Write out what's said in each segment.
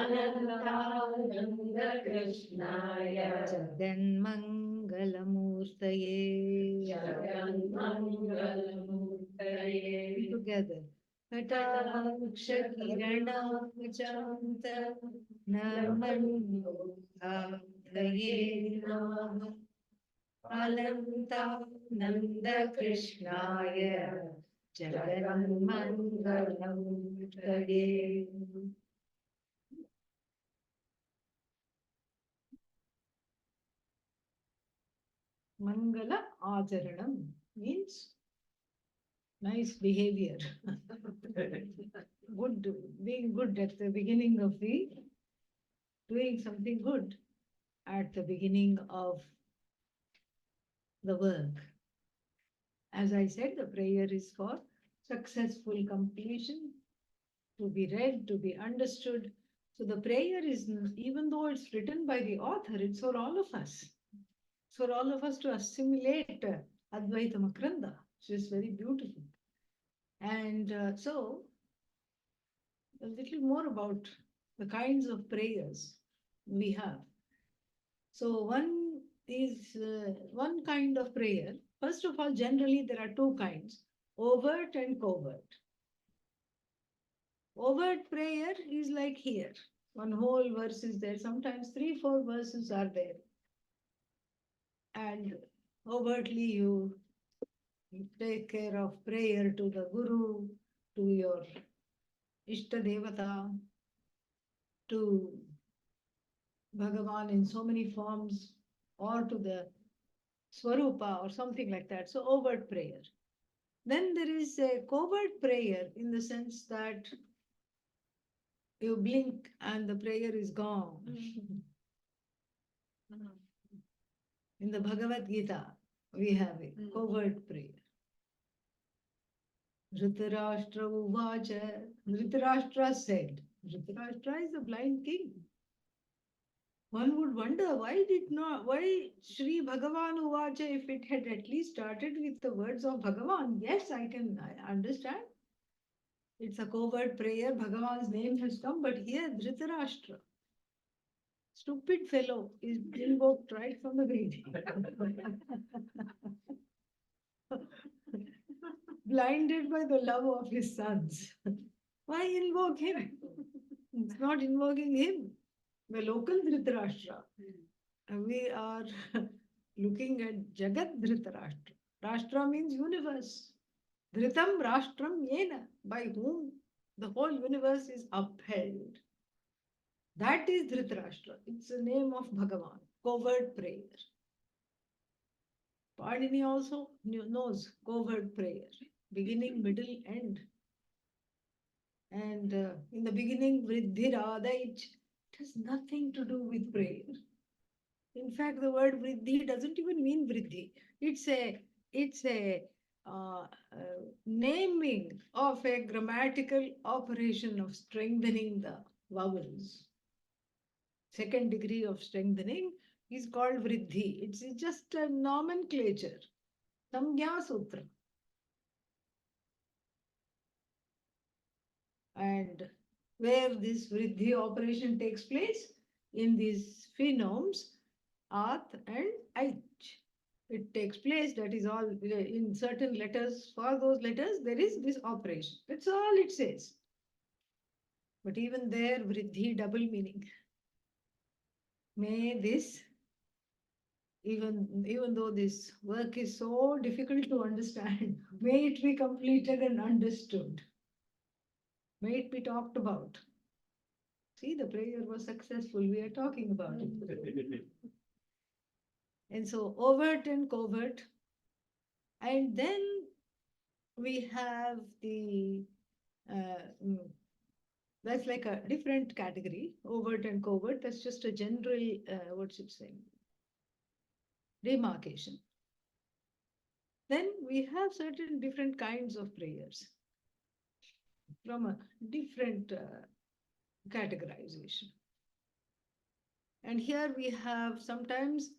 Advaita-Makaranda Jaganmangalamurtaye. Together. Katakshakiranamachanta Namanyodaye Namaha Alantananda Krishnaya Jaganmangalamurtaye. Mangala Acharanam means nice behavior. Good, being good at the beginning of the, doing something good at the beginning of the work. As I said, the prayer is for successful completion, to be read, to be understood. So the prayer is, even though it's written by the author, it's for all of us. It's for all of us to assimilate Advaita-Makaranda, which is very beautiful. And so, a little more about the kinds of prayers we have. So, one is one kind of prayer. First of all, generally, there are two kinds, overt and covert. Overt prayer is like here. One whole verse is there. Sometimes 3-4 verses are there. And overtly you take care of prayer to the Guru, to your Ishta Devata, to Bhagavan in so many forms, or to the Swarupa or something like that. So overt prayer. Then there is a covert prayer in the sense that you blink and the prayer is gone. In the Bhagavad Gita, we have a covert prayer. Dhritarashtra Uvacha. Dhritarashtra said. Dhritarashtra is the blind king. One would wonder why Sri Bhagavan Uvacha, if it had at least started with the words of Bhagavan. Yes, I understand. It's a covert prayer. Bhagavan's name has come, but here Dhritarashtra, stupid fellow, is invoked right from the beginning. Blinded by the love of his sons. Why invoke him? It's not invoking him. The local Dhritarashtra. We are looking at Jagat Dhritarashtra. Rashtra means universe. Dhritam Rashtram Yena, by whom the whole universe is upheld. That is Dhritarashtra. It's the name of Bhagavan. Covert prayer. Padini also knows covert prayer. Beginning, middle, end. And in the beginning, Vriddhi Radhaich, it has nothing to do with prayer. In fact, the word Vriddhi doesn't even mean Vriddhi. It's a naming of a grammatical operation of strengthening the vowels. Second degree of strengthening is called Vriddhi. It's just a nomenclature. Samgya Sutra. And where this Vriddhi operation takes place? In these phonemes, At and Aich. It takes place, that is all, in certain letters. For those letters, there is this operation. That's all it says. But even there, Vriddhi, double meaning. May this, even though this work is so difficult to understand, may it be completed and understood. May it be talked about. See, the prayer was successful. We are talking about it. And so, overt and covert. And then we have the, that's like a different category, overt and covert. That's just a general, what's it saying? Demarcation. Then we have certain different kinds of prayers from a different categorization. And here we have sometimes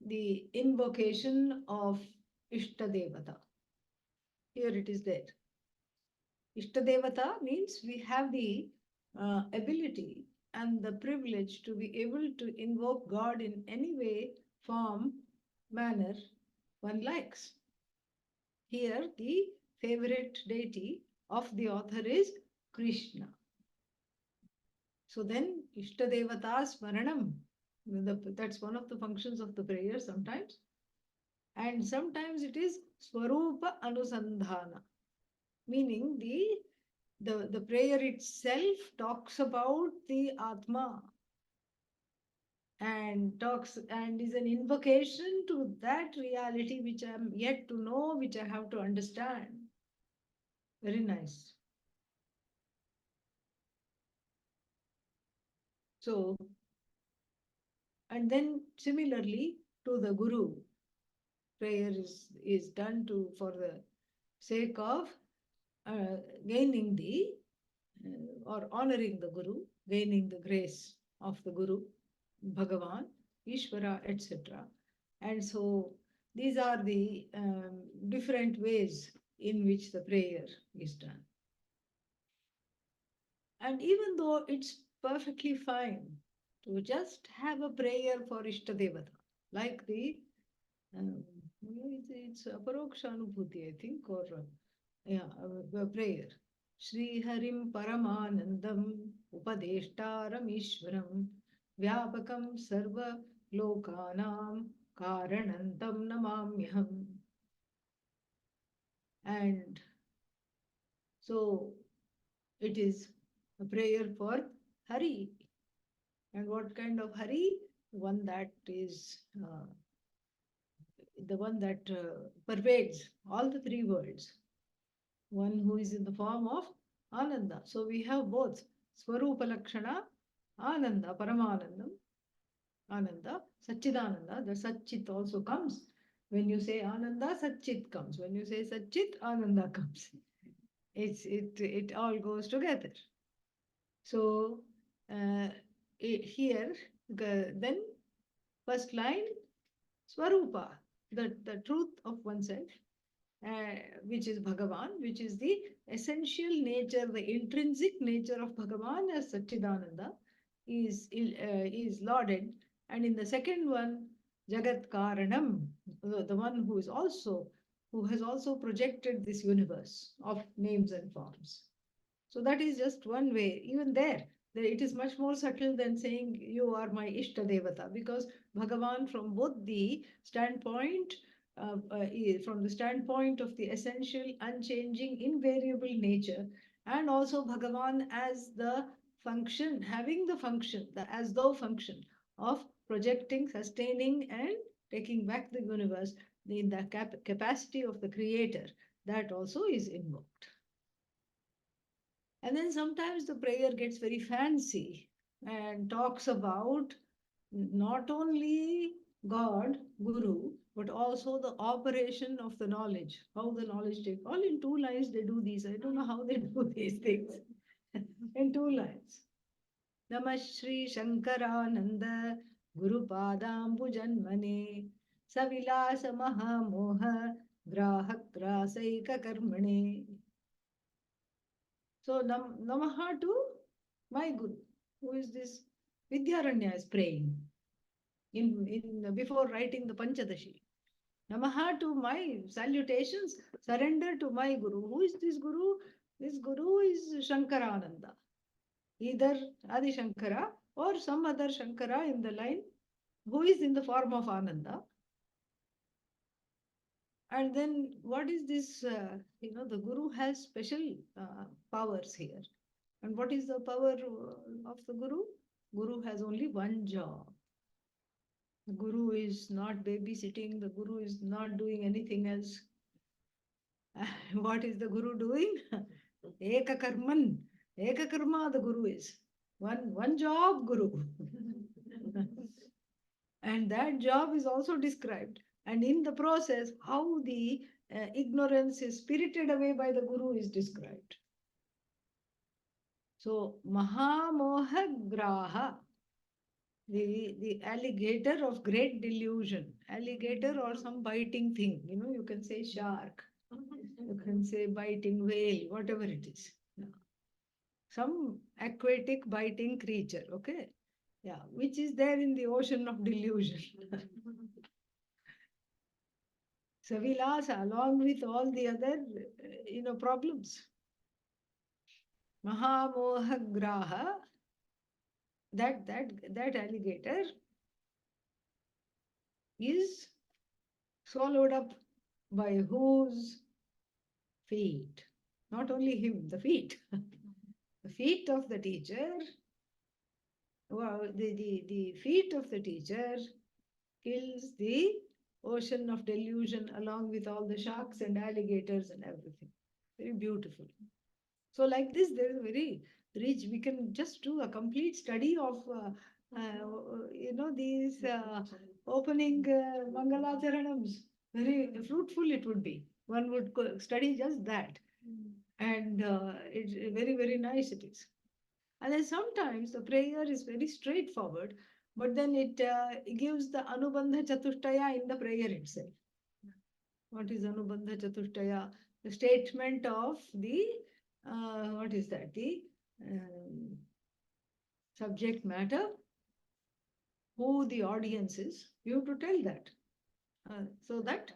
the invocation of Ishta Devata. Here it is there. Ishta Devata means we have the ability and the privilege to be able to invoke God in any way, form, manner one likes. Here, the favorite deity of the author is Krishna. So then, Ishtadevata Smaranam, that's one of the functions of the prayer sometimes. And sometimes it is Swarupa Anusandhana, meaning the prayer itself talks about the Atma and talks and is an invocation to that reality which I am yet to know, which I have to understand. Very nice. So, and then similarly to the Guru, prayer is done to for the sake of gaining the or honoring the Guru, gaining the grace of the Guru, Bhagavan, Ishvara, etc. And so these are the different ways in which the prayer is done. And even though it's perfectly fine to just have a prayer for Ishtadevata, like the it's Aparokshanubhuti, I think, or prayer. Sri Harim Paramanandam Upadeshtaram Ishwaram Vyapakam Sarva Lokanam Karanantam Namamyaham. And so it is a prayer for Hari. And what kind of Hari? One that is the one that pervades all the three worlds. One who is in the form of Ananda. So we have both Swarupa Lakshana, Ananda, Paramanandam, Ananda, Satchidananda. The Satchit also comes. When you say Ananda, Satchit comes. When you say Satchit, Ananda comes. It all goes together. So here, then first line, Swarupa, the truth of oneself, which is Bhagavan, which is the essential nature, the intrinsic nature of Bhagavan as Satchidananda is lauded. And in the second one, Jagat Karanam, the one who has also projected this universe of names and forms. So that is just one way. Even there, it is much more subtle than saying you are my Ishta Devata, because Bhagavan, from both the standpoint, from the standpoint of the essential, unchanging, invariable nature, and also Bhagavan as the function, having the function, the as though function of projecting, sustaining, and taking back the universe in the capacity of the creator, that also is invoked. And then sometimes the prayer gets very fancy and talks about not only God, Guru, but also the operation of the knowledge, how the knowledge takes. All in 2 lines they do these. I don't know how they do these things. In 2 lines. Namah Shri Shankarananda Guru Padambu Janmane Savilasa Mahamoha Grahak Grasaika Karmane. So Namaha to my Guru. Who is this? Vidyaranya is praying before writing the Panchadashi. Namaha to my salutations, surrender to my Guru. Who is this Guru? This Guru is Shankarananda. Either Adi Shankara or some other Shankara in the line who is in the form of Ananda. And then what is this? The Guru has special powers here. And what is the power of the Guru? Guru has only one job. The Guru is not babysitting. The Guru is not doing anything else. What is the Guru doing? Eka Karman. Eka Karma the Guru is. One job Guru. And that job is also described. And in the process, how the ignorance is spirited away by the Guru is described. So, Mahamohagraha, the alligator of great delusion, alligator or some biting thing, you can say shark, you can say biting whale, whatever it is. some aquatic biting creature, okay? Yeah, which is there in the ocean of delusion. Savilasa, along with all the other, problems. Mahamohagraha, that alligator is swallowed up by whose feet? Not only him, the feet. The feet of the teacher, the feet of the teacher kills the ocean of delusion along with all the sharks and alligators and everything. Very beautiful. So, like this, there is a very rich, we can just do a complete study of, these opening Mangalacharanams. Very fruitful it would be. One would study just that. And it's very, very nice it is. And then sometimes the prayer is very straightforward, but then it gives the Anubandha Chatushtaya in the prayer itself. What is Anubandha Chatushtaya? The statement of the, what is that? The subject matter, who the audience is. You have to tell that. So that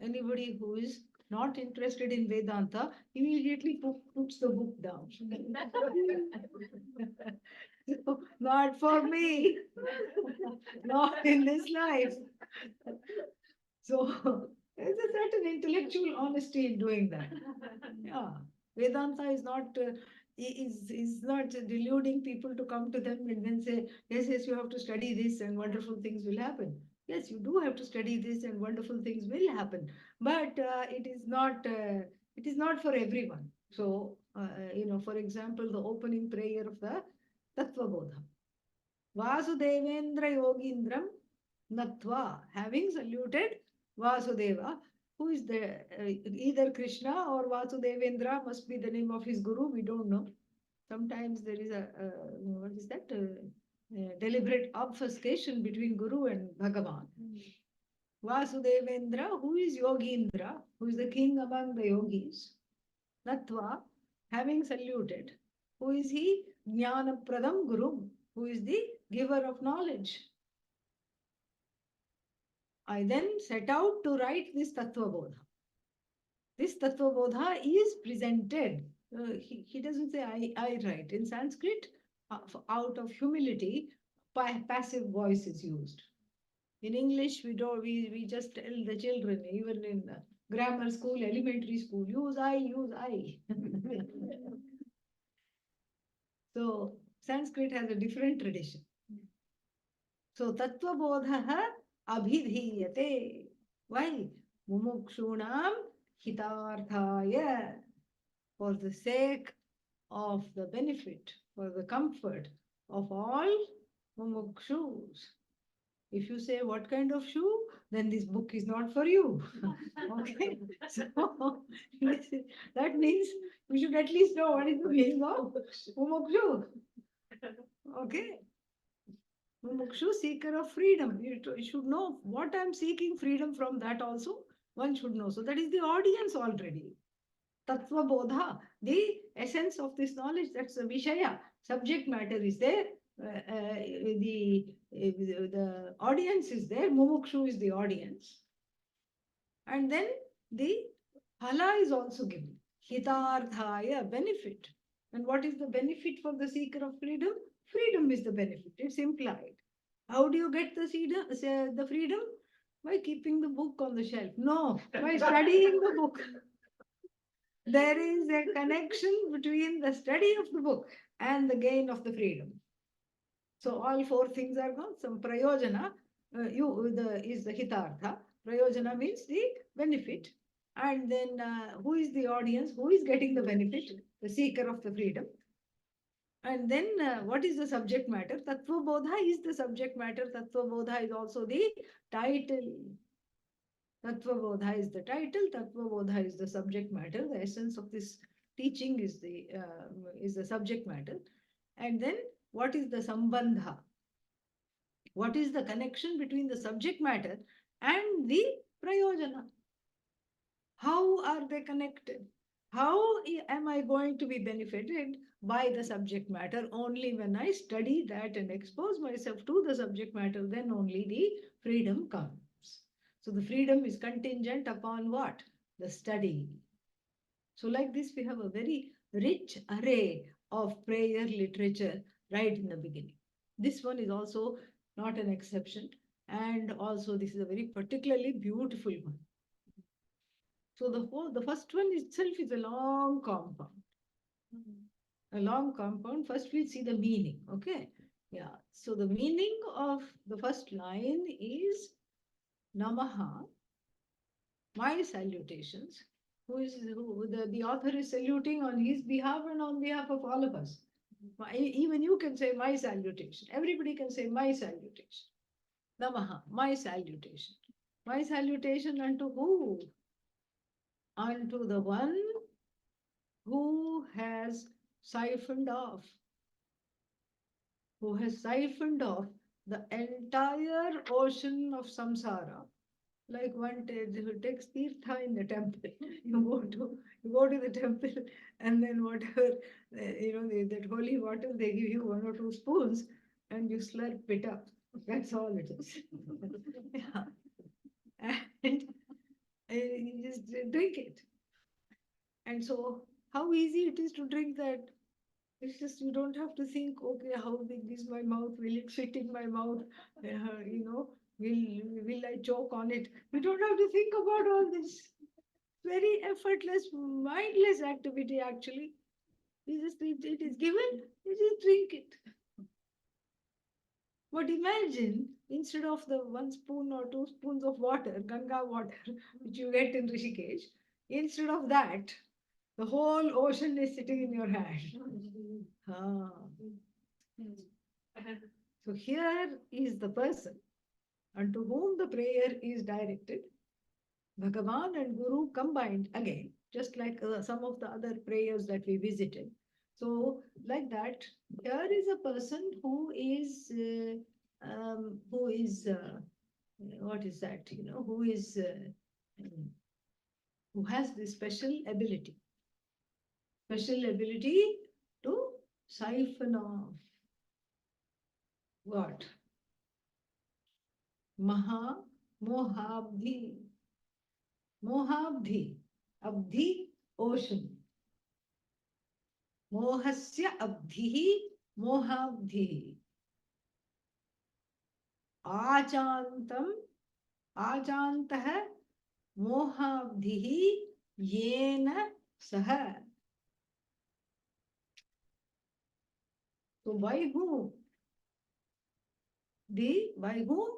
anybody who is not interested in Vedanta immediately puts the book down. So, not for me, not in this life. So there's a certain intellectual honesty in doing that. Yeah, Vedanta is not deluding people to come to them and then say, yes, yes, you have to study this and wonderful things will happen. Yes, you do have to study this and wonderful things will happen, but it is not for everyone. So for example, the opening prayer of the Tattva Bodha. Vasudevendra Yogindram Natva, having saluted Vasudeva, who is either Krishna or Vasudevendra must be the name of his guru, we don't know. Sometimes there is what is that? Deliberate obfuscation between Guru and Bhagavan. Vasudevendra, who is Yogindra, who is the king among the yogis. Natva, having saluted. Who is he? Jnana Pradam Guru, who is the giver of knowledge. I then set out to write this Tattva Bodha. This Tattva Bodha is presented. He doesn't say I write. In Sanskrit, out of humility, passive voice is used. In English, we just tell the children, even in grammar school, elementary school, use I, use I. So Sanskrit has a different tradition. So Tattva Bodha abhidhiyate. Why? Mumukshunam hitarthaya. For the sake of the benefit, for the comfort of all mumukshus. If you say what kind of shoe, then this book is not for you. Okay? So that means you should at least know what is the meaning of mumukshu. Okay? Mumukshu, seeker of freedom. You should know what I'm seeking freedom from, that also one should know. So that is the audience already. Tattva Bodha, the essence of this knowledge, that's the Vishaya. Subject matter is there. The audience is there. Mumukshu is the audience. And then the phala is also given. Hitarthaya, benefit. And what is the benefit for the seeker of freedom? Freedom is the benefit. It's implied. How do you get the freedom? By keeping the book on the shelf. No, by studying the book. There is a connection between the study of the book and the gain of the freedom. So all four things are gone. Some prayojana is the hitartha. Prayojana means the benefit. And then who is the audience? Who is getting the benefit? The seeker of the freedom. And then what is the subject matter? Tattva Bodha is the subject matter. Tattva Bodha is also the title. Tattva Bodha is the title. Tattva Bodha is the subject matter. The essence of this teaching is the subject matter. And then what is the sambandha? What is the connection between the subject matter and the prayojana? How are they connected? How am I going to be benefited by the subject matter? Only when I study that and expose myself to the subject matter, then only the freedom comes. So the freedom is contingent upon what? The study. So like this, we have a very rich array of prayer literature right in the beginning. This one is also not an exception. And also this is a very particularly beautiful one. So the first one itself is a long compound. A long compound. First we'll see the meaning. Okay. Yeah. So the meaning of the first line is Namaha, my salutations. The author is saluting on his behalf and on behalf of all of us. Even you can say my salutation. Everybody can say my salutation. Namaha, my salutation. My salutation unto who? Unto the one who has siphoned off, the entire ocean of samsara. Like one who takes tirtha in the temple. You go to the temple, and then whatever that holy water, they give you 1 or 2 spoons and you slurp it up. That's all it is. Yeah. And you just drink it. And so how easy it is to drink that. It's just you don't have to think, okay, how big is my mouth? Will it fit in my mouth? Will I choke on it? You don't have to think about all this. Very effortless, mindless activity actually. It is given, you just drink it. But imagine instead of the 1 spoon or 2 spoons of water, Ganga water, which you get in Rishikesh, instead of that, the whole ocean is sitting in your hand. Ah. So here is the person unto whom the prayer is directed. Bhagavan and Guru combined again, just like some of the other prayers that we visited. So, like that, here is a person who is what is that? Who has this special ability to siphon off what? Maha Mohabdi. Mohabdi. Abdi, ocean. Mohasya abdhihi mohabdhihi. Achantam achantah mohabdhihi yena saha. So by whom? By whom?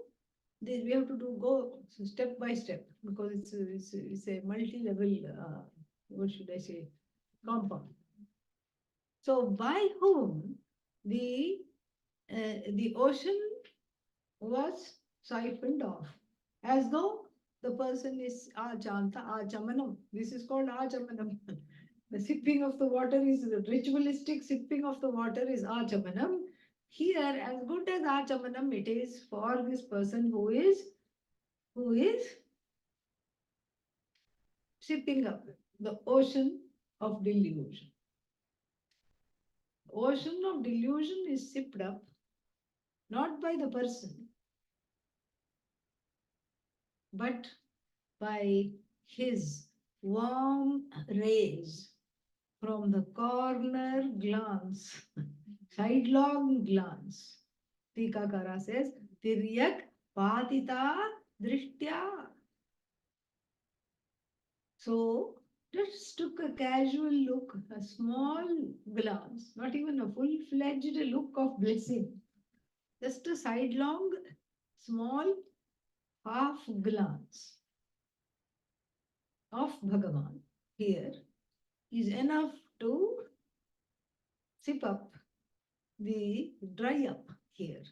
We have to go step by step because it's a multi-level, what should I say, compound. So by whom the ocean was siphoned off, as though the person is achanta, achamanam. This is called achamanam. The sipping of the water is the ritualistic sipping of the water is achamanam. Here, as good as achamanam, it is for this person who is sipping up the ocean of delusion. Ocean of delusion is sipped up not by the person, but by his warm rays from the corner glance, sidelong glance. Tikakara says, Tiryak Patita Drishtya. So just took a casual look, a small glance, not even a full-fledged look of blessing. Just a sidelong, small, half glance of Bhagavan here is enough to sip up the dry up here.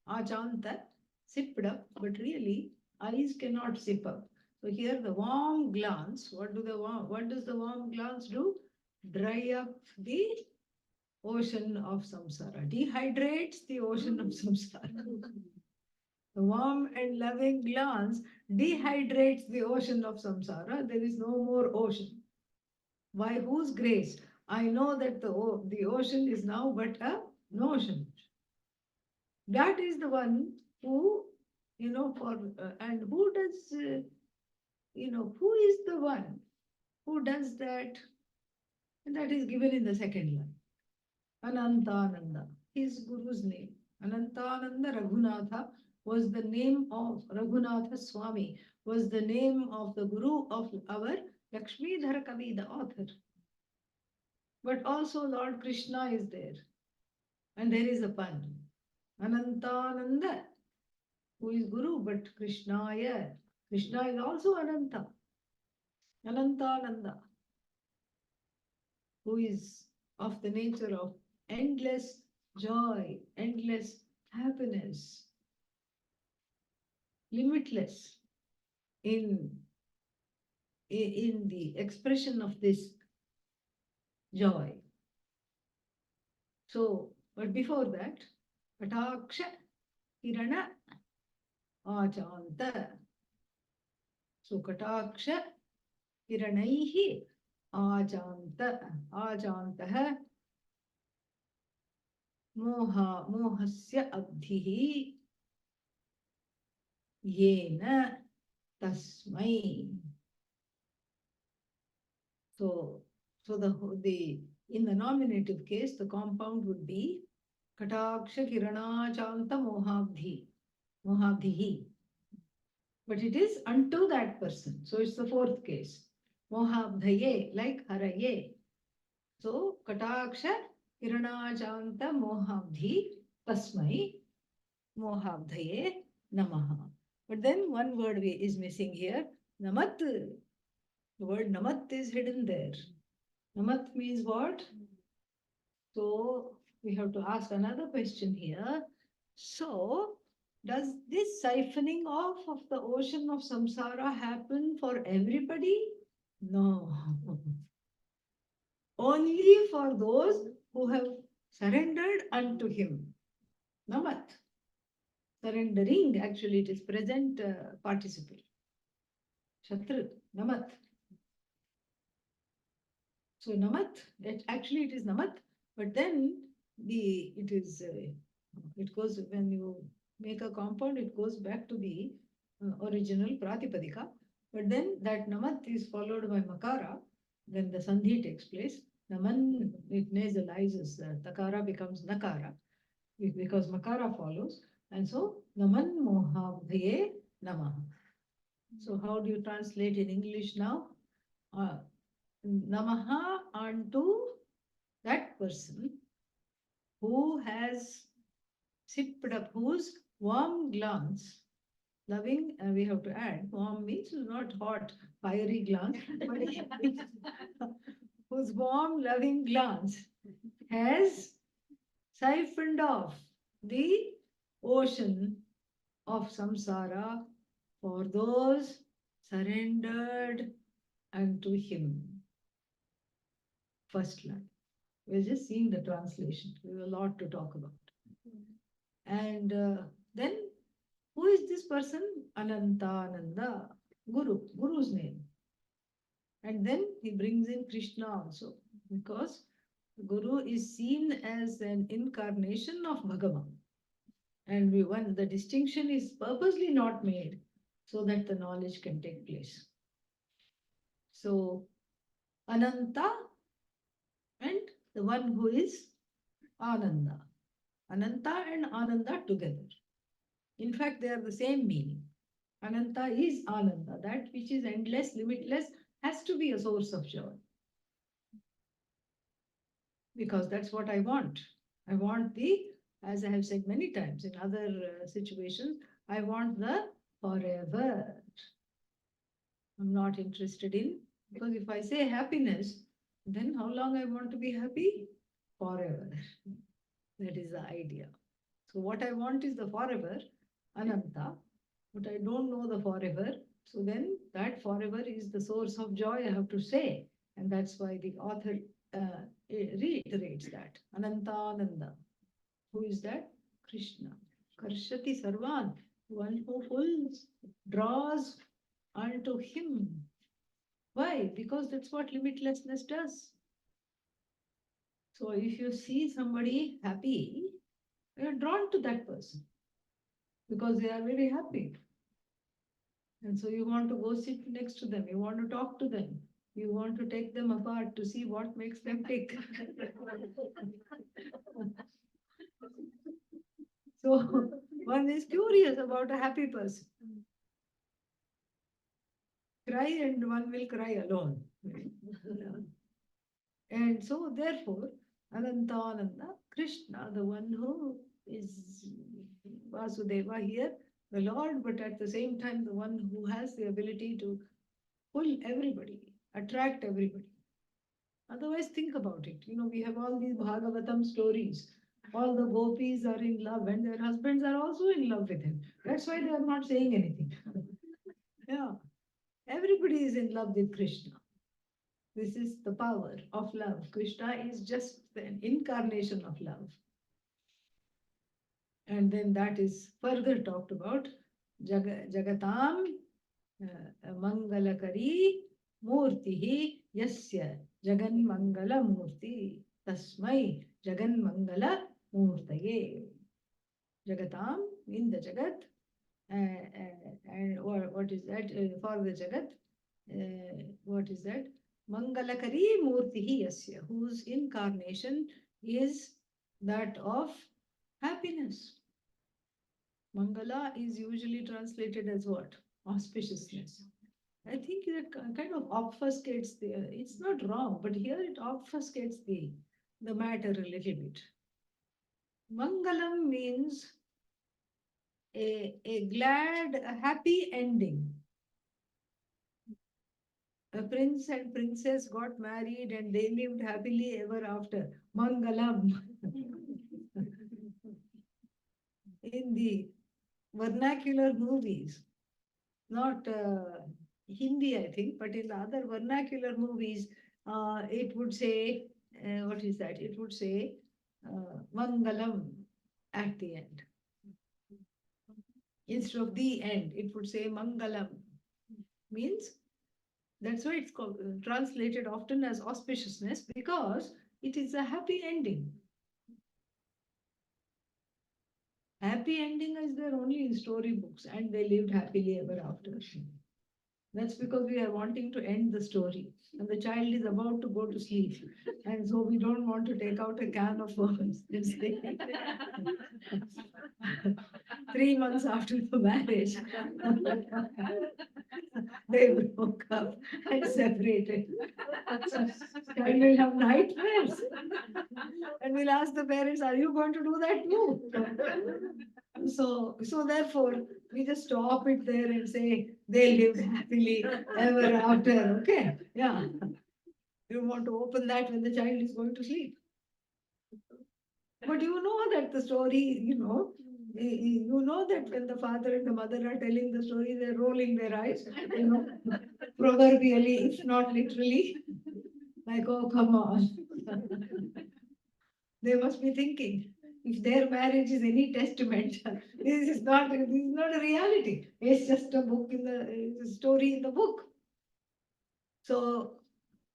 Achanta sipped up, but really eyes cannot sip up. So here the warm glance, what does the warm glance do? Dry up the ocean of samsara, dehydrates the ocean of samsara. The warm and loving glance dehydrates the ocean of samsara. There is no more ocean. By whose grace? I know that the ocean is now but a notion. That is the one who, and who does, who is the one who does that? And that is given in the second line. Anantananda, his guru's name. Anantananda Raghunatha was the name of Raghunatha Swami, was the name of the guru of our Lakshmidhara Kavi, the author. But also Lord Krishna is there. And there is a pun. Anantananda, who is guru, but Krishnaya. Krishna is also Ananta. Anantananda, who is of the nature of endless joy, endless happiness, limitless in, in the expression of this joy. So, but before that, Kataksha Kirana Achanta. So, Kataksha Kiranaihi Achanta. Achantah Mohasya Abdhihi Yena Tasmai. So the in the nominative case, the compound would be Kataksha Kiranachanta Mohabdhihi. But it is unto that person. So it's the fourth case. Mohabdhaye, like Haraye. So Kataksha Kiranachanta Mohabdhi Tasmai Mohabdhaye Namaha. But then one word is missing here. Namat. The word namat is hidden there. Namat means what? So we have to ask another question here. So does this siphoning off of the ocean of samsara happen for everybody? No. Only for those who have surrendered unto him. Namat. Surrendering, actually it is present participle. Shatru, namat. So namat, actually it is namat, but then it goes, when you make a compound, it goes back to the original pratipadika. But then that namat is followed by makara, then the sandhi takes place. Naman, it nasalizes, takara becomes nakara because makara follows. And so naman mohabhaye namaha. So how do you translate in English now? Namaha unto that person who has sipped up, whose warm glance, loving, we have to add, warm means not hot, fiery glance, but whose warm, loving glance has siphoned off the ocean of samsara for those surrendered unto him. First line. We're just seeing the translation. We have a lot to talk about. And then, who is this person? Anantananda, Guru's name. And then he brings in Krishna also, because Guru is seen as an incarnation of Bhagavan. And the distinction is purposely not made so that the knowledge can take place. So, Ananta and the one who is Ananda. Ananta and Ananda together. In fact, they are the same meaning. Ananta is Ananda. That which is endless, limitless, has to be a source of joy. Because that's what I want. I want as I have said many times in other situations, I want the forever. I'm not interested in, because if I say happiness, then how long I want to be happy? Forever. That is the idea. So what I want is the forever, Ananta, but I don't know the forever. So then that forever is the source of joy, I have to say. And that's why the author reiterates that. Anantananda. Who is that? Krishna. Karshati Sarvan. One who draws unto him. Why? Because that's what limitlessness does. So if you see somebody happy, you're drawn to that person because they are very happy. And so you want to go sit next to them, you want to talk to them, you want to take them apart to see what makes them tick. So one is curious about a happy person. Cry and one will cry alone. And so therefore, Anantananda, Krishna, the one who is Vasudeva here, the Lord, but at the same time the one who has the ability to pull everybody, attract everybody. Otherwise, think about it. We have all these Bhagavatam stories. All the gopis are in love and their husbands are also in love with him. That's why they are not saying anything. Yeah. Everybody is in love with Krishna. This is the power of love. Krishna is just an incarnation of love. And then that is further talked about. Jagatam Mangalakari Murtihi Yasya Jagan Mangala Murti Tasmai Jagan Mangala Murtaye. Jagatam, in the Jagat, and what is that for the Jagat? What is that? Mangalakari Murtihi Yasya, whose incarnation is that of happiness. Mangala is usually translated as what? Auspiciousness. I think that kind of obfuscates it's not wrong, but here it obfuscates the matter a little bit. Mangalam means a glad, a happy ending. A prince and princess got married and they lived happily ever after. Mangalam. In the vernacular movies, not Hindi, I think, but in the other vernacular movies, it would say, what is that? It would say Mangalam at the end. Instead of the end, it would say Mangalam. Means that's why it's called, translated often as auspiciousness, because it is a happy ending. Happy ending is there only in storybooks, and they lived happily ever after. That's because we are wanting to end the story, and the child is about to go to sleep, and so we don't want to take out a can of worms and say, 3 months after the marriage, they broke up and separated. Child will have nightmares, and we'll ask the parents, "Are you going to do that too?" So therefore, we just stop it there and say they live happily ever after. Okay, yeah. You want to open that when the child is going to sleep. But you know that the story, you know that when the father and the mother are telling the story, they're rolling their eyes, proverbially, if not literally, like, oh, come on. They must be thinking, if their marriage is any testament, this is not a reality. It's just a book it's a story in the book. So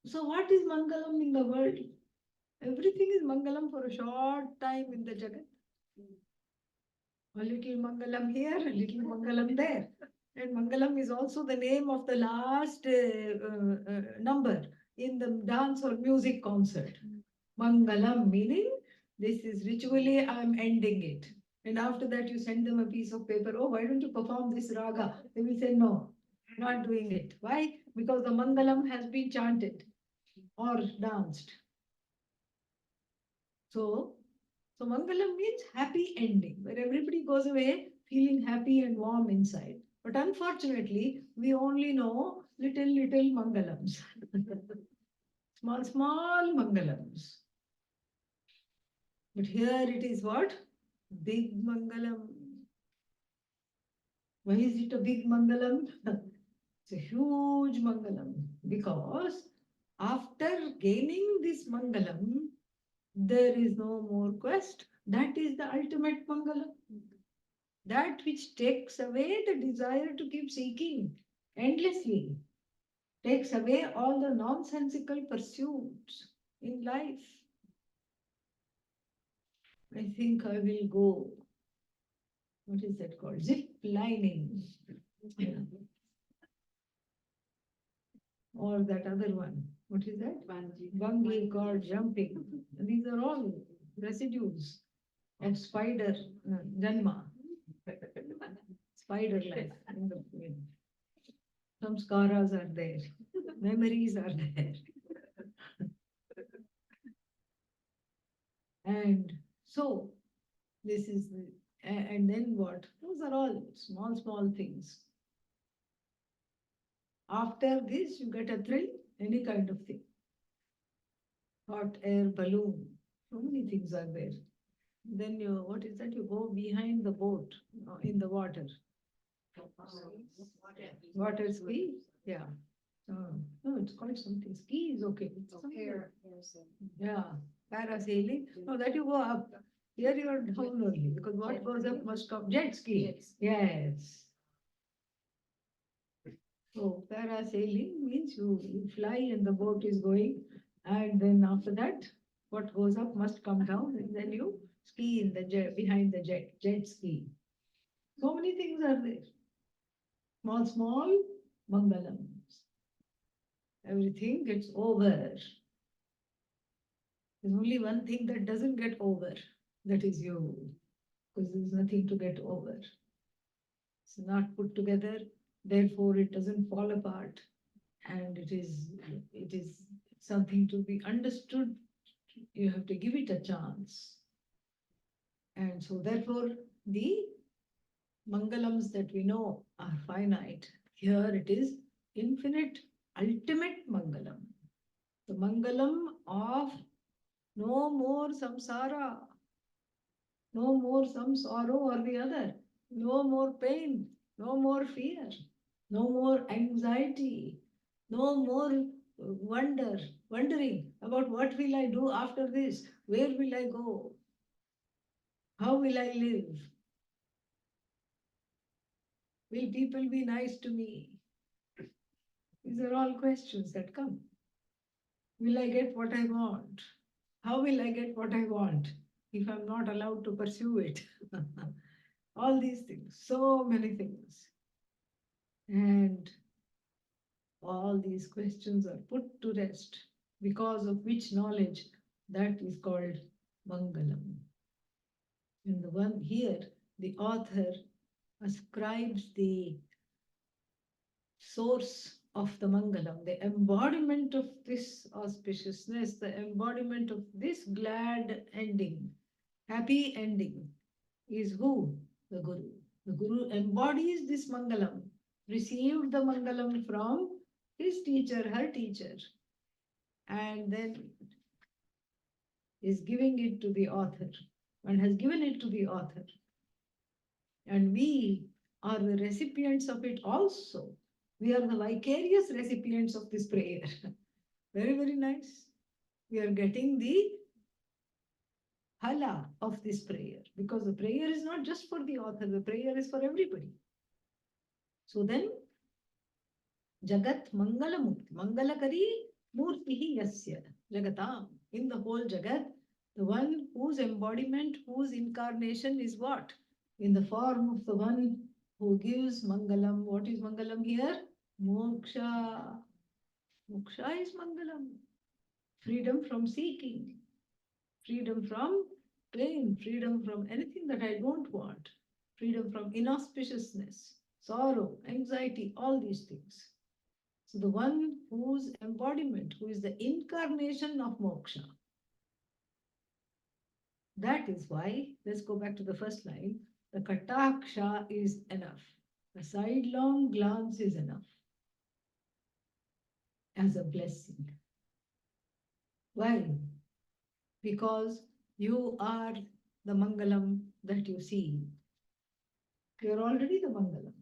what is Mangalam in the world? Everything is Mangalam for a short time in the Jagat. A little Mangalam here, a little Mangalam there. And Mangalam is also the name of the last number in the dance or music concert. Mangalam meaning this is ritually I'm ending it. And after that you send them a piece of paper. Oh, why don't you perform this raga? They will say no, not doing it. Why? Because the Mangalam has been chanted or danced. So Mangalam means happy ending, where everybody goes away feeling happy and warm inside. But unfortunately, we only know little Mangalams. Small Mangalams. But here it is what? Big Mangalam. Why is it a big Mangalam? It's a huge Mangalam because after gaining this Mangalam, there is no more quest. That is the ultimate Mangalam. That which takes away the desire to keep seeking endlessly. takes away all the nonsensical pursuits in life. I think I will go, what is that called? Zip lining. Yeah. Or that other one. What is that? Bungee cord jumping. These are all residues of spider janma, spider life. Samskaras are there, memories are there. And so, this is, and then what? Those are all small, small things. After this, you get a thrill, any kind of thing. Hot air balloon, so many things are there. Then you, what is that? You go behind the boat in the water. Water ski? Yeah. No, it's called something. Ski is okay. It's yeah. Parasailing. No, that you go up. Here you are down only because what goes up must come. Jet ski. Yes. So parasailing means you fly and the boat is going, and then after that, what goes up must come down, and then you ski in the jet behind the jet ski. So many things are there. Small, small mangalams. Everything gets over. There's only one thing that doesn't get over. That is you. Because there's nothing to get over. It's not put together, therefore it doesn't fall apart. And it is something to be understood. You have to give it a chance. And so therefore the mangalams that we know are finite. Here it is infinite, ultimate mangalam. The mangalam of no more samsara, no more some sorrow or the other, no more pain, no more fear, no more anxiety, no more wondering about what will I do after this, where will I go, how will I live, will people be nice to me? These are all questions that come. Will I get what I want? How will I get what I want if I'm not allowed to pursue it? All these things, so many things. And all these questions are put to rest because of which knowledge that is called Mangalam. And the one here, the author ascribes the source of the Mangalam, the embodiment of this auspiciousness, the embodiment of this glad ending, happy ending, is who? The Guru. The Guru embodies this Mangalam, received the Mangalam from his teacher, her teacher, and then is giving it to the author and has given it to the author. And we are the recipients of it also. We are the vicarious recipients of this prayer. Very, very nice. We are getting the hala of this prayer because the prayer is not just for the author, the prayer is for everybody. So then, Jagat Mangala Mukti, Mangalakari Murtihi Yasya, Jagatam, in the whole Jagat, the one whose embodiment, whose incarnation is what? In the form of the one who gives Mangalam. What is Mangalam here? Moksha. Moksha is Mangalam. Freedom from seeking, freedom from pain, freedom from anything that I don't want, freedom from inauspiciousness, sorrow, anxiety, all these things. So the one whose embodiment, who is the incarnation of moksha. That is why, let's go back to the first line, the kataksha is enough. The sidelong glance is enough as a blessing. Why? Because you are the Mangalam that you see. You are already the Mangalam.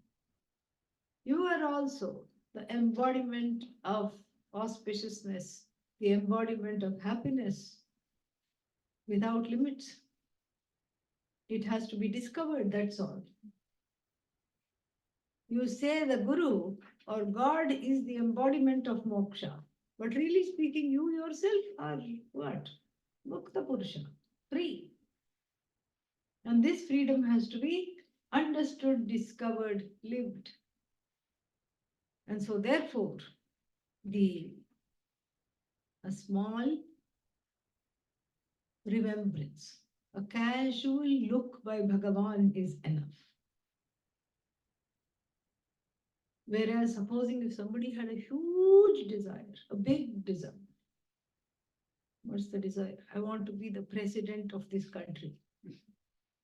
You are also the embodiment of auspiciousness, the embodiment of happiness without limits. It has to be discovered, that's all. You say the Guru or God is the embodiment of moksha. But really speaking, you yourself are what? Mukta Purusha, free. And this freedom has to be understood, discovered, lived. And so, therefore, the a small remembrance, a casual look by Bhagavan is enough. Whereas, supposing if somebody had a huge desire, a big desire, what's the desire? I want to be the president of this country.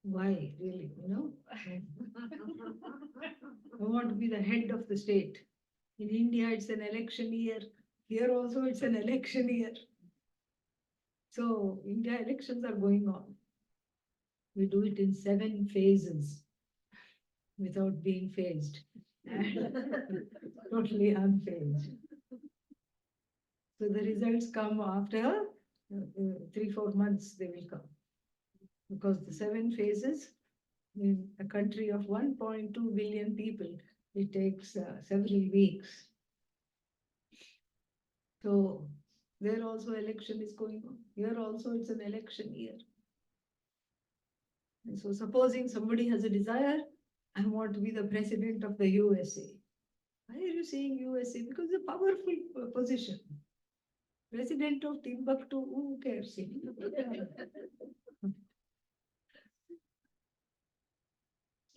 Why, really? I want to be the head of the state. In India, it's an election year. Here also, it's an election year. So, India elections are going on. We do it in 7 phases without being phased. Totally unphased. So the results come after 3-4 months, they will come. Because the 7 phases in a country of 1.2 billion people, it takes several weeks. So there also election is going on. Here also it's an election year. And so supposing somebody has a desire, I want to be the president of the USA. Why are you saying USA? Because it's a powerful position. President of Timbuktu, who cares?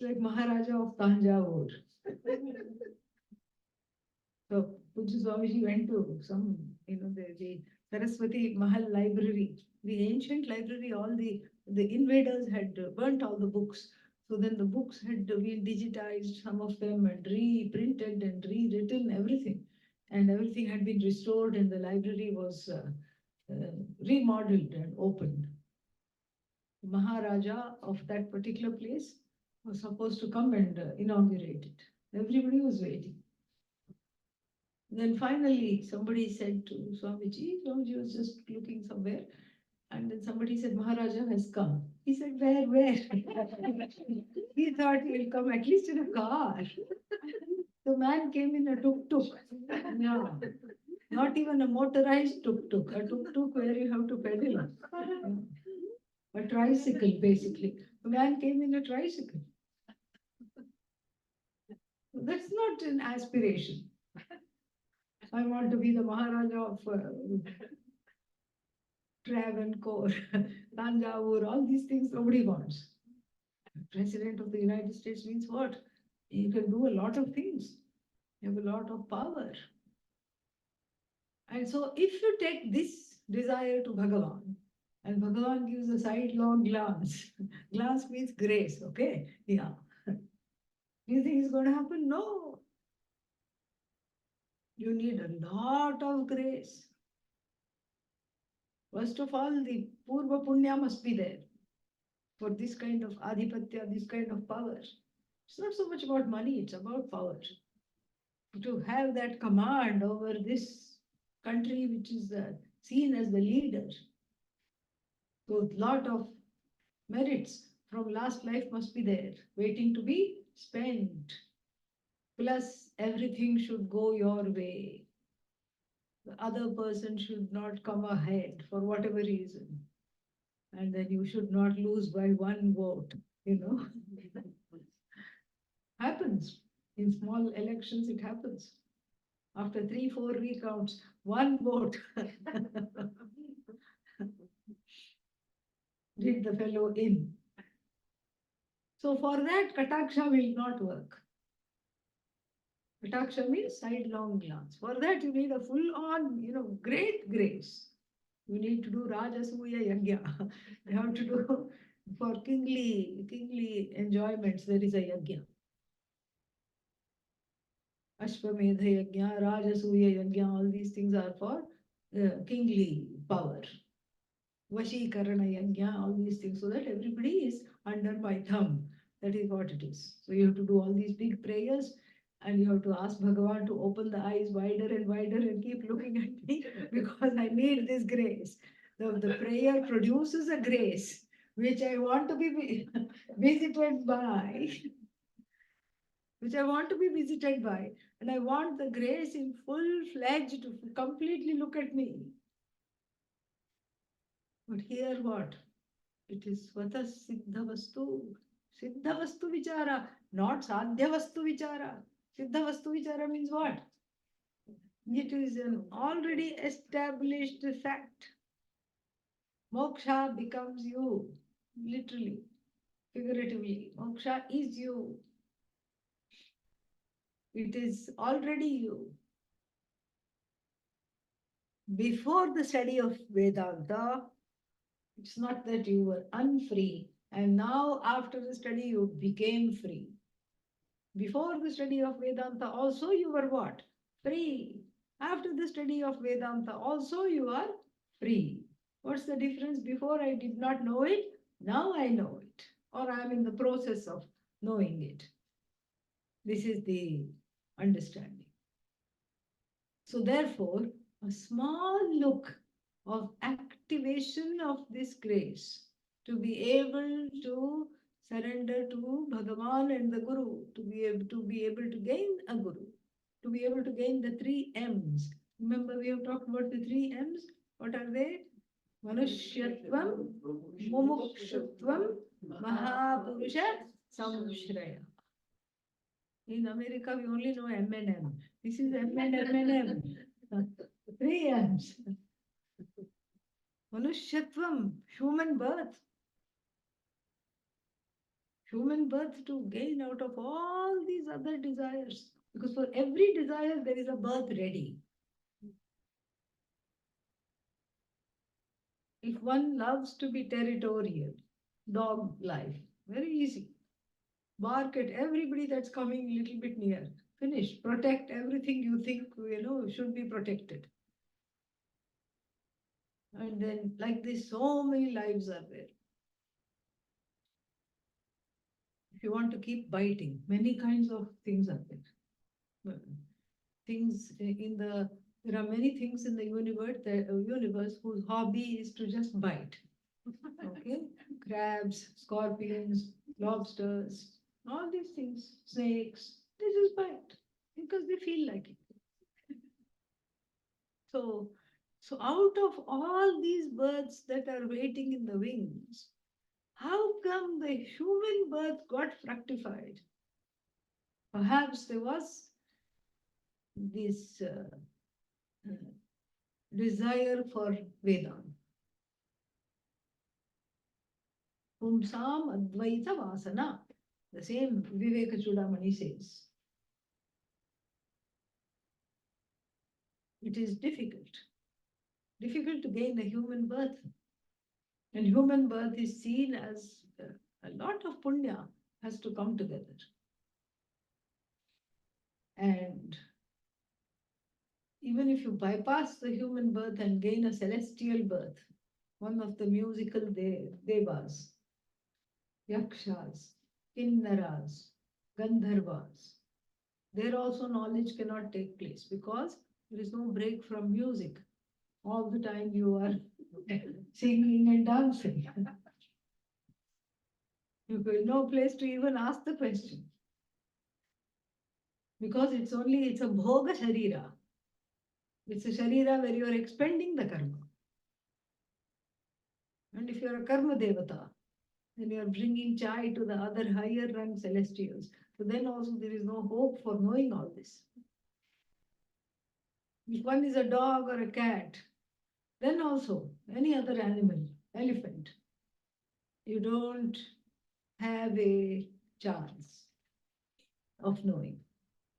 Like Maharaja of Tanjavur. So Puju Swamiji went to some, the Saraswati Mahal library, the ancient library, all the invaders had burnt all the books. So then the books had been digitized, some of them, and reprinted and rewritten, everything. And everything had been restored, and the library was remodeled and opened. The Maharaja of that particular place was supposed to come and inaugurate it. Everybody was waiting. Then finally, somebody said to Swamiji was just looking somewhere, and then somebody said, Maharaja has come. He said, where? He thought he will come at least in a car. The man came in a tuk-tuk. Yeah. Not even a motorized tuk-tuk, a tuk-tuk where you have to pedal. Yeah. A tricycle, basically. The man came in a tricycle. That's not an aspiration. I want to be the Maharaja of Travancore, Tanjavur, all these things nobody wants. President of the United States means what? You can do a lot of things. You have a lot of power. And so if you take this desire to Bhagavan, and Bhagavan gives a sidelong glance, glance means grace, okay? Yeah. Do you think it's going to happen? No. You need a lot of grace. First of all, the Purva Punya must be there for this kind of adhipatya, this kind of power. It's not so much about money, it's about power. To have that command over this country, which is seen as the leader. So, a lot of merits from last life must be there, waiting to be spent. Plus, everything should go your way. The other person should not come ahead for whatever reason. And then you should not lose by 1 vote. Happens. In small elections, it happens. After 3-4 recounts, 1 vote. Did the fellow in. So for that, Kataksha will not work. Kataksha means sidelong glance. For that, you need a full-on, great grace. You need to do Rajasuya Yagya. You have to do for kingly enjoyments, there is a Yagya. Ashwamedha Yagya, Rajasuya Yagya, all these things are for kingly power. Vashikarana Yagya, all these things, so that everybody is under my thumb. That is what it is. So you have to do all these big prayers, and you have to ask Bhagavan to open the eyes wider and wider and keep looking at me because I need this grace. The prayer produces a grace which I want to be visited by. which I want to be visited by, and I want the grace in full-fledged to completely look at me. But here what? It is Svata Siddha Vastu. Siddha Vastu Vichara, not Sadhya Vastu Vichara. Siddha Vastu Vichara means what? It is an already established fact. Moksha becomes you, literally, figuratively. Moksha is you. It is already you. Before the study of Vedanta, it's not that you were unfree, and now after the study you became free. Before the study of Vedanta, also you were what? Free. After the study of Vedanta, also you are free. What's the difference? Before I did not know it, now I know it, or I am in the process of knowing it. This is the understanding. So, therefore, a small look of activation of this grace to be able to surrender to Bhagavan and the Guru, to be able to gain a Guru, to be able to gain the three M's. Remember, we have talked about the three M's. What are they? Manushyatvam, Mumukshutvam, Mahapurusha, Samshraya. In America, we only know M&M. This is M&M. Three M's. Manushyatvam, human birth. Human birth to gain out of all these other desires. Because for every desire, there is a birth ready. If one loves to be territorial, dog life, very easy. Bark at everybody that's coming a little bit near. Finish. Protect everything you think, should be protected. And then, like this, so many lives are there. If you want to keep biting, many kinds of things are there. Things in there are many things in the universe whose hobby is to just bite. Okay, crabs, scorpions, lobsters, all these things, snakes, they just bite because they feel like it. So, out of all these birds that are waiting in the wings, how come the human birth got fructified? Perhaps there was this uh, desire for Vedanta. Pumsam Advaita Vasana. The same Viveka Chudamani says. It is difficult to gain a human birth. And human birth is seen as a lot of punya has to come together. And even if you bypass the human birth and gain a celestial birth, one of the musical devas, yakshas, kinnaras, gandharvas, there also knowledge cannot take place because there is no break from music. All the time you are singing and dancing. You have no place to even ask the question. Because it's a bhoga sharira. It's a sharira where you are expending the karma. And if you are a karma devata, then you are bringing chai to the other higher rung celestials. So then also there is no hope for knowing all this. If one is a dog or a cat, then also any other animal, elephant, you don't have a chance of knowing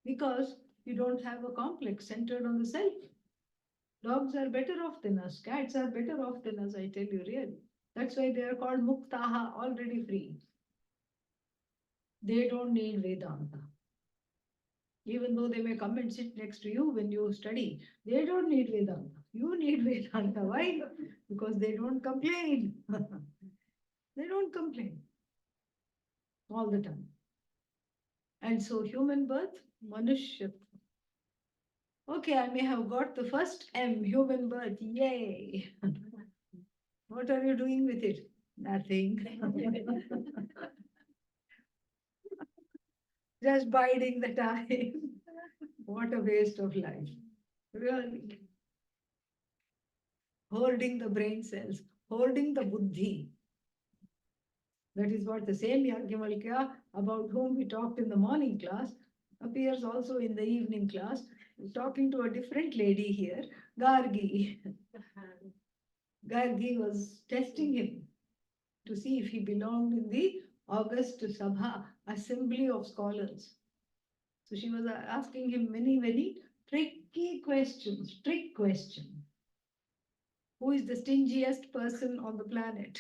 because you don't have a complex centered on the self. Dogs are better off than us, cats are better off than us, I tell you really. That's why they are called muktaha, already free. They don't need Vedanta. Even though they may come and sit next to you when you study, they don't need Vedanta. You need Vedanta. Why? Because they don't complain. They don't complain all the time. And so human birth, Manushya. Okay, I may have got the first M, human birth. Yay! What are you doing with it? Nothing. just biding the time. What a waste of life. Really. Holding the brain cells, holding the buddhi. That is what the same Yajnavalkya, about whom we talked in the morning class, appears also in the evening class, talking to a different lady here, Gargi. Gargi was testing him to see if he belonged in the August Sabha, assembly of scholars. So she was asking him many, very tricky questions, trick question. Who is the stingiest person on the planet?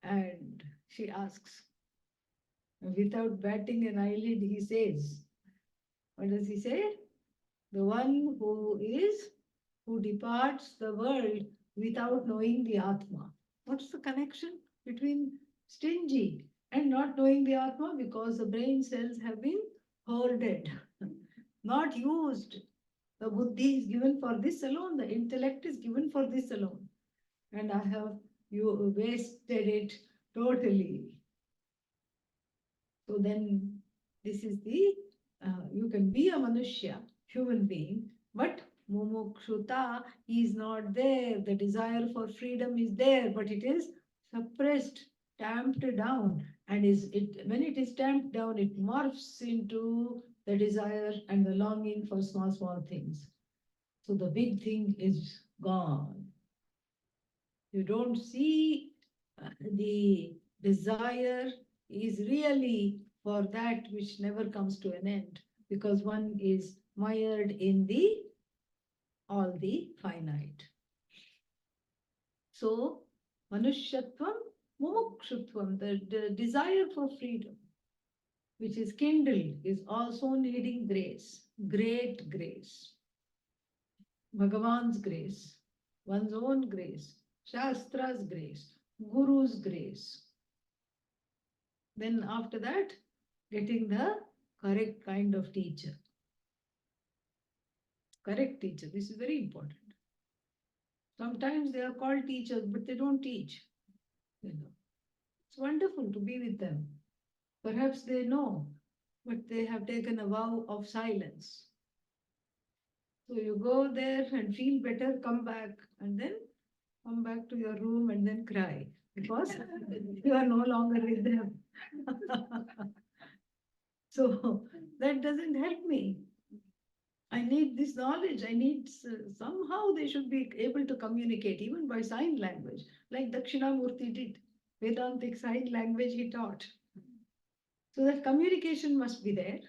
And she asks, without batting an eyelid, he says, what does he say? The one who departs the world without knowing the Atma. What's the connection between stingy and not knowing the Atma? Because the brain cells have been hoarded, not used. The buddhi is given for this alone, the intellect is given for this alone. And I have you wasted it totally. So then this is you can be a Manushya, human being, but mumukshuta is not there. The desire for freedom is there, but it is suppressed, tamped down. And when it is tamped down, it morphs into the desire and the longing for small, small things. So the big thing is gone. You don't see the desire is really for that which never comes to an end, because one is mired in the all the finite. So Manushyatvam, Mumukshutvam, the desire for freedom, which is kindled, is also needing grace, great grace. Bhagavan's grace, one's own grace, Shastra's grace, Guru's grace. Then after that, getting the correct kind of teacher. Correct teacher. This is very important. Sometimes they are called teachers, but they don't teach. You know. It's wonderful to be with them. Perhaps they know, but they have taken a vow of silence. So you go there and feel better, come back, and then come back to your room and then cry because you are no longer with them. So that doesn't help me. I need this knowledge. I need somehow they should be able to communicate even by sign language, like Dakshinamurti did. Vedantic sign language he taught. So that communication must be there.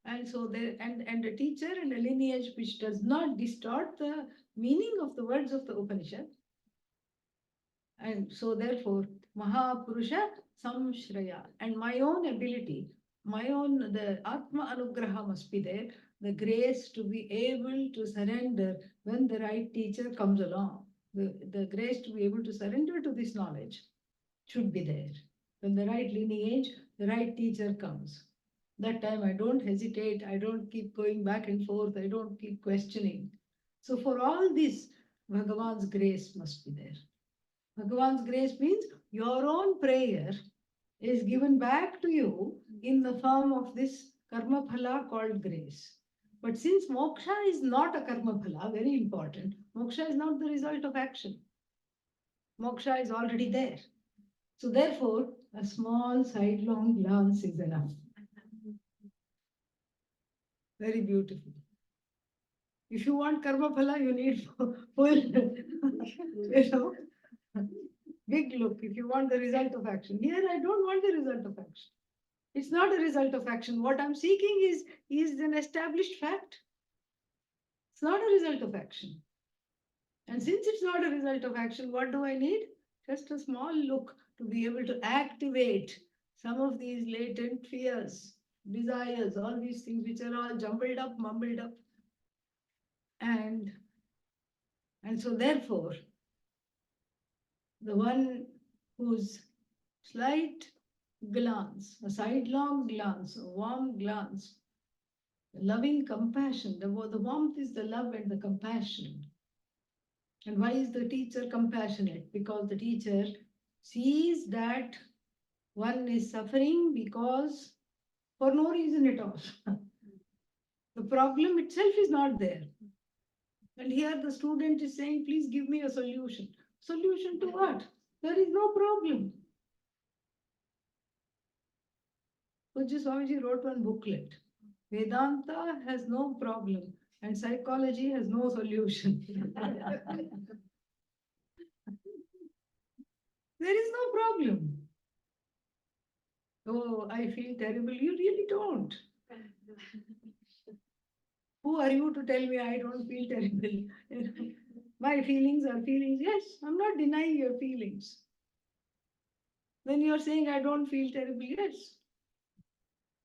And so there and a teacher and a lineage which does not distort the meaning of the words of the Upanishad. And so therefore, Mahapurusha Samshraya. And my own ability, the Atma Anugraha must be there, the grace to be able to surrender when the right teacher comes along. The grace to be able to surrender to this knowledge should be there. When the right lineage, the right teacher comes. That time I don't hesitate, I don't keep going back and forth, I don't keep questioning. So for all this, Bhagavan's grace must be there. Bhagavan's grace means your own prayer is given back to you in the form of this karma phala called grace. But since moksha is not a karma phala, very important, moksha is not the result of action. Moksha is already there. So therefore, a small sidelong glance is enough. Very beautiful. If you want karma phala, you need full, big look. If you want the result of action. Here, I don't want the result of action. It's not a result of action. What I'm seeking is an established fact. It's not a result of action. And since it's not a result of action, what do I need? Just a small look to be able to activate some of these latent fears, desires, all these things which are all jumbled up, mumbled up. And so therefore, the one whose slight glance, a sidelong glance, a warm glance, loving compassion, the warmth is the love and the compassion. And why is the teacher compassionate? Because the teacher sees that one is suffering because for no reason at all. The problem itself is not there. And here the student is saying, please give me a solution. Solution to what? There is no problem. Pujya Swamiji wrote one booklet. Vedanta has no problem and psychology has no solution. There is no problem. Oh, I feel terrible. You really don't. Who are you to tell me I don't feel terrible? My feelings are feelings. Yes, I'm not denying your feelings. When you're saying I don't feel terrible, yes,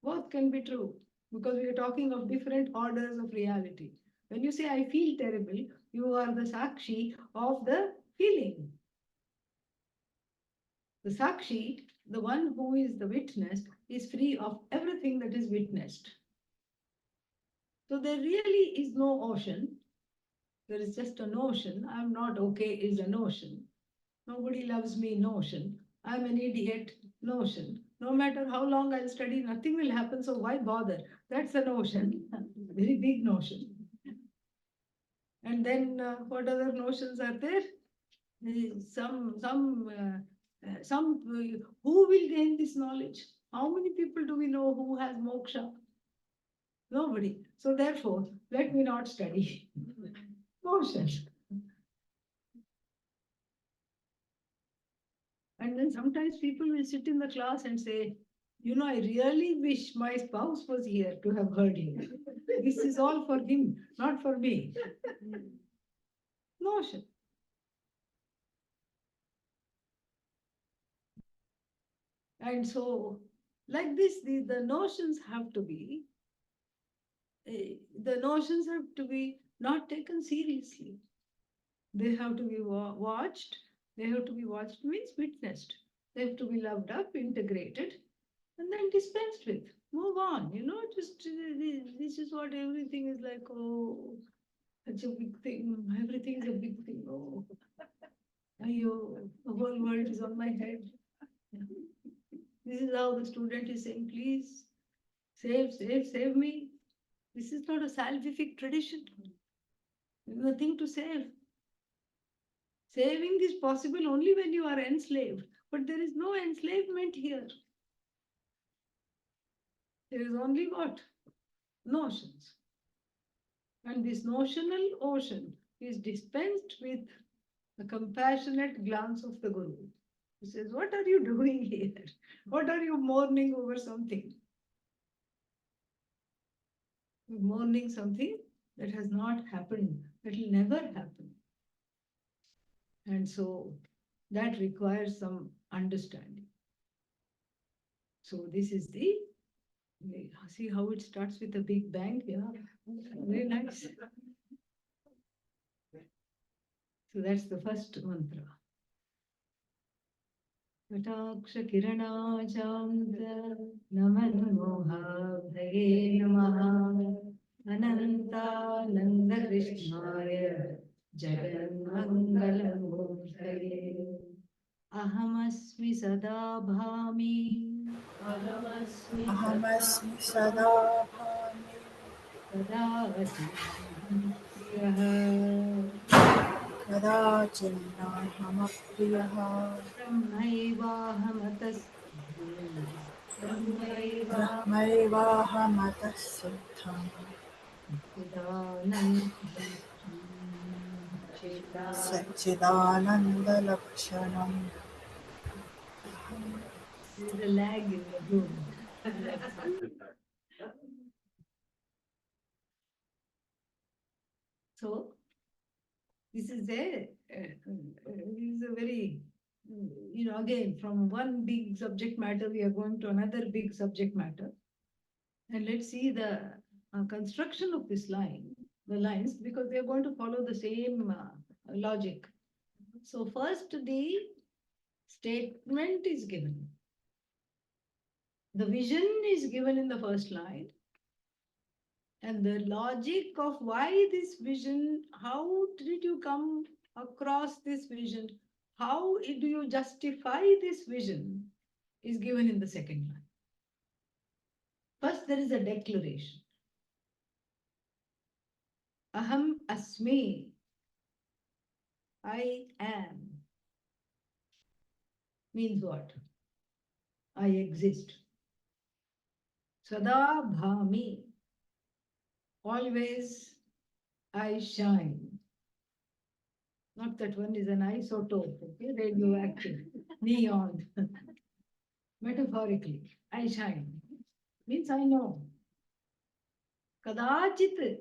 both can be true because we are talking of different orders of reality. When you say I feel terrible, you are the sakshi of the feeling. The sakshi, the one who is the witness, is free of everything that is witnessed. So there really is no ocean. There is just a notion. I'm not okay is a notion. Nobody loves me notion. I'm an idiot notion. No matter how long I'll study, nothing will happen. So why bother? That's a notion. Very big notion. And then what other notions are there? Who will gain this knowledge? How many people do we know who has moksha? Nobody. So therefore, let me not study. Notion. And then sometimes people will sit in the class and say, I really wish my spouse was here to have heard you. This is all for him, not for me. Notion. And so, like this, the notions have to be, the notions have to be not taken seriously. They have to be watched. They have to be watched means witnessed. They have to be loved up, integrated, and then dispensed with. Move on. Just this is what everything is like. Oh, it's a big thing. Everything is a big thing. Oh, ayo, the whole world is on my head. This is how the student is saying, please save me. This is not a salvific tradition. There's nothing to save. Saving is possible only when you are enslaved, but there is no enslavement here. There is only what? Notions. And this notional ocean is dispensed with a compassionate glance of the Guru. He says, what are you doing here? What are you mourning over something? You're mourning something that has not happened, that will never happen. And so that requires some understanding. So this is see how it starts with a big bang? Yeah, very nice. So that's the first mantra. Kataksha Kirana Chandra Naman Mohabhage Namaha Ananta Nanda Krishnaya Jagan Mangalam Murthaye Ahamasmi Sada Bhami Ahamasmi sada bhami kadachinnahamapriyaha brahmaivahamatः siddham Satchidanandalakshanam. There's a lag in the room. So this is a very, again, from one big subject matter, we are going to another big subject matter. And let's see the construction of this line, the lines, because they are going to follow the same logic. So first, the statement is given. The vision is given in the first line. And the logic of why this vision, how did you come across this vision? How do you justify this vision is given in the second line. there is a declaration. Aham asmi. I am. Means what? I exist. Sada bhami. Always I shine. Not that one is an isotope, okay? Radioactive, neon. Metaphorically, I shine. Means I know. Kadachit,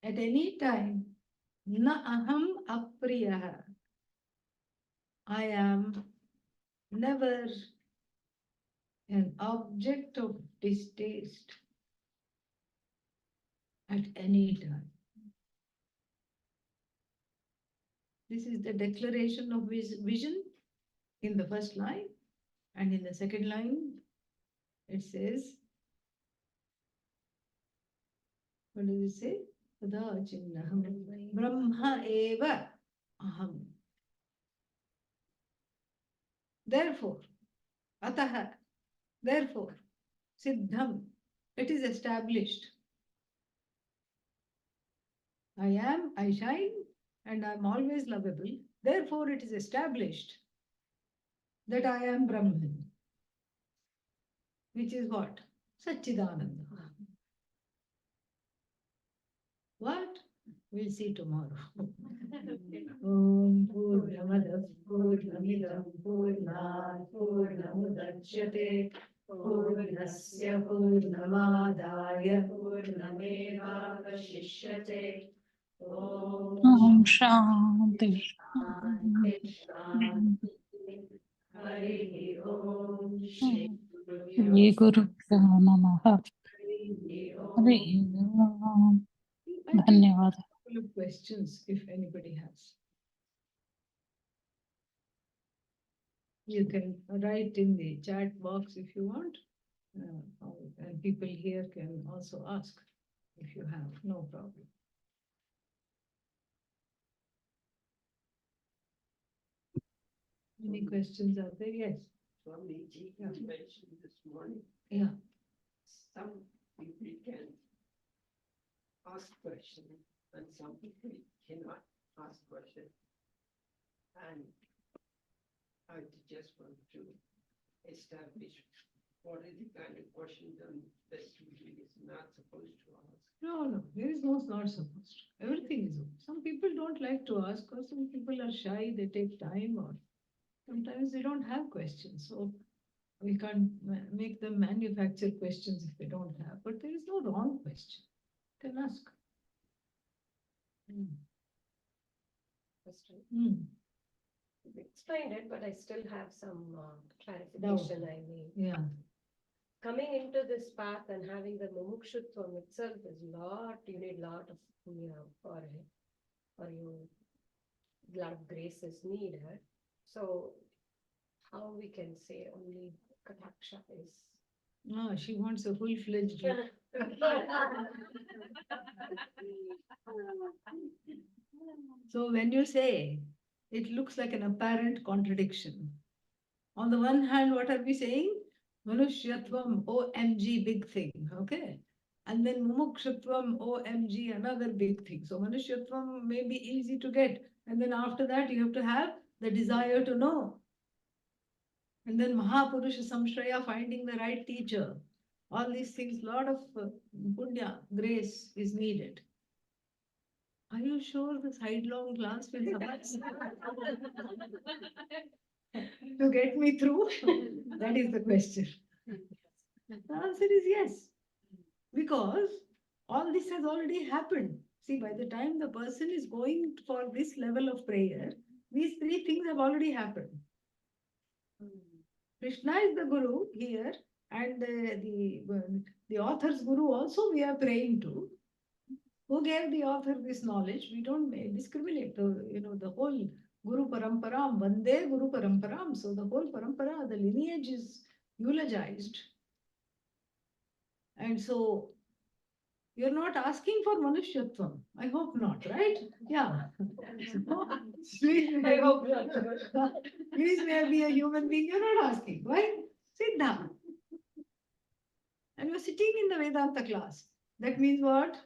at any time, na aham apriyaha. I am never an object of distaste at any time. This is the declaration of vision in the first line, and in the second line, it says, what does it say? Kadachinnaham Brahma eva aham. Therefore, ataha, therefore, siddham, it is established. I am, I shine, and I am always lovable. Therefore, it is established that I am Brahman, which is what? Satchidananda. What? We'll see tomorrow. Om Purnamadav Purnamidam Purnat Purnamudachyate Purnasya Purnamadaya Purnamevavashishyate. Om Shanti. Hari Om Shri Shri Guru Namaha. Hari Hare Om. Om. I can धन्यवाद. couple of questions if anybody has. You can write in the chat box if you want, and people here can also ask if you have, no problem. Any questions out there? Yes. Swamiji, Yeah. you mentioned this morning, Yeah. some people can ask questions and some people cannot ask questions. And I just want to establish what is the kind of question that usually is not supposed to ask. No, there is no not supposed to. Everything is okay. Some people don't like to ask, or some people are shy, they take time, or sometimes they don't have questions. So we can't make them manufacture questions if they don't have. But there is no wrong question. You can ask. Question. Hmm. Explained it, but I still have some clarification I need. Yeah. Coming into this path and having the mumukshutvam itself is you need lot of punya for it, or lot of grace is needed. So how we can say only kataksha is. No, she wants a full-fledged. So when you say it looks like an apparent contradiction. On the one hand, what are we saying? Manushyatvam, OMG, big thing, okay? And then mumukshatvam, OMG, another big thing. So manushyatvam may be easy to get. And then after that, you have to have the desire to know. And then Mahapurusha Samshraya, finding the right teacher. All these things, lot of punya, grace is needed. Are you sure the sidelong glance will suffice to get me through? That is the question. The answer is yes. Because all this has already happened. See, by the time the person is going for this level of prayer, these three things have already happened. Krishna is the Guru here, and the author's Guru also we are praying to. Who gave the author this knowledge? We don't discriminate. The whole Guru Paramparam, Vande Guru Paramparam. So the whole Parampara, the lineage is eulogized. And so you're not asking for Manushyatvam. I hope not, right? Yeah. Please, I hope not. Please may I be a human being. You're not asking. Why? Siddha. and you're sitting in the Vedanta class. That means what?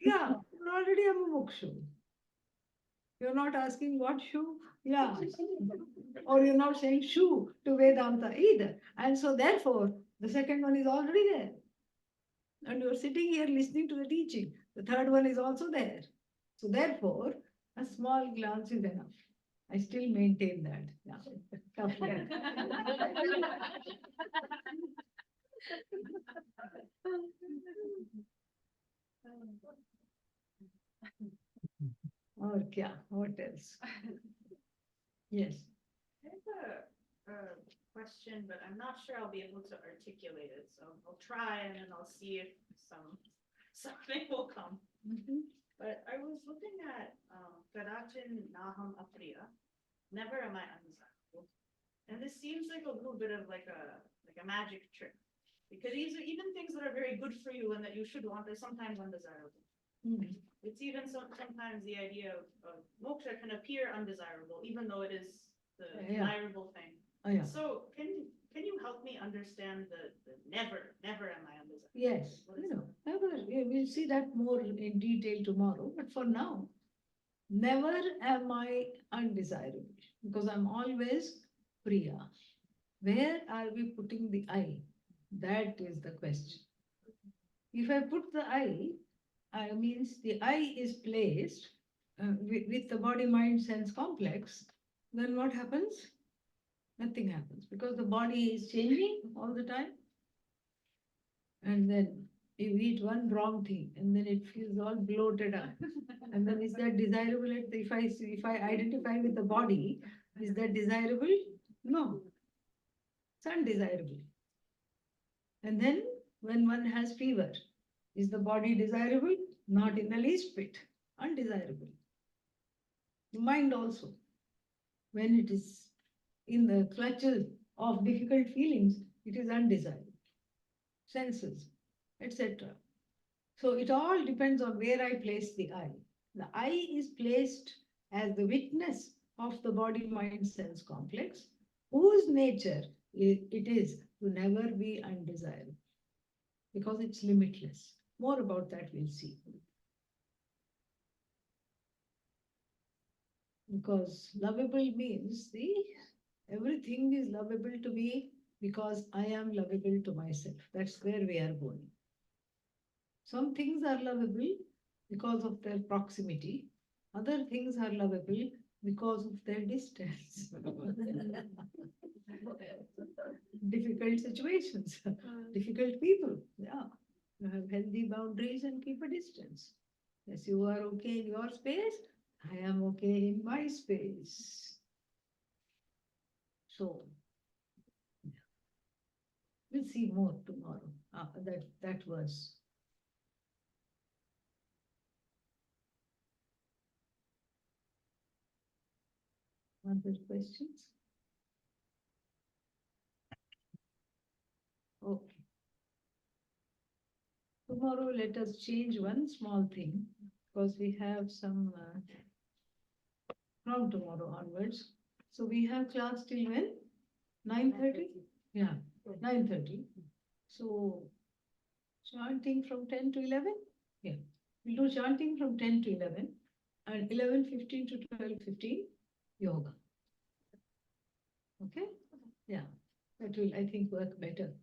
Yeah, you're already a mumukshu. You're not asking what shoe? Yeah. Or you're not saying shoe to Vedanta either. And so therefore, the second one is already there. And you're sitting here listening to the teaching. The third one is also there. So therefore, a small glance is enough. I still maintain that. Yeah. Tough one. Or kya? What else? Yes. I have a question, but I'm not sure I'll be able to articulate it. So I'll try and then I'll see if something will come. But I was looking at Kadatin Naham Apriya, never am I undesirable. And this seems like a little bit of like a magic trick. Because even things that are very good for you and that you should want are sometimes undesirable. Mhm. It's even sometimes the idea of moksha can appear undesirable, even though it is the Yeah. desirable thing. Oh, yeah. So can you help me understand the never am I undesirable? Yes, What is you know, never, we'll see that more in detail tomorrow. But for now, never am I undesirable because I'm always Priya. Where are we putting the I? That is the question. If I put the I means the I is placed with the body, mind, sense complex, then what happens? Nothing happens because the body is changing all the time. And then you eat one wrong thing and then it feels all bloated up. And then is that desirable? If I identify with the body, is that desirable? No, it's undesirable. And then when one has fever, is the body desirable? Not in the least bit, undesirable. The mind also, when it is in the clutches of difficult feelings, it is undesirable. Senses, etc. So it all depends on where I place the I. The I is placed as the witness of the body mind sense complex, whose nature it is to never be undesirable because it's limitless. More about that we'll see. Because lovable means everything is lovable to me because I am lovable to myself. That's where we are going. Some things are lovable because of their proximity. Other things are lovable because of their distance. Difficult situations, difficult people. Yeah. You have healthy boundaries and keep a distance. Yes, you are okay in your space. I am okay in my space. So, we'll see more tomorrow. That verse. Other questions? Okay. Tomorrow, let us change one small thing because we have some from tomorrow onwards. So we have class till when? 9:30? Yeah, 9:30. So chanting from 10 to 11? Yeah. We'll do chanting from 10 to 11 and 11:15 to 12:15 yoga. Okay? Yeah. That will, I think, work better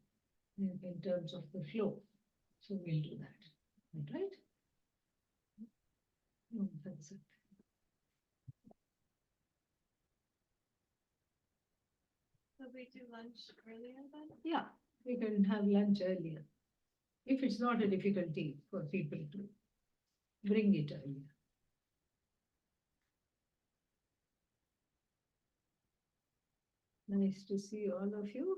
in terms of the flow. So we'll do that. Right? That's it. So we do lunch earlier then? Yeah, we can have lunch earlier. If it's not a difficulty for people to bring it earlier. Nice to see all of you.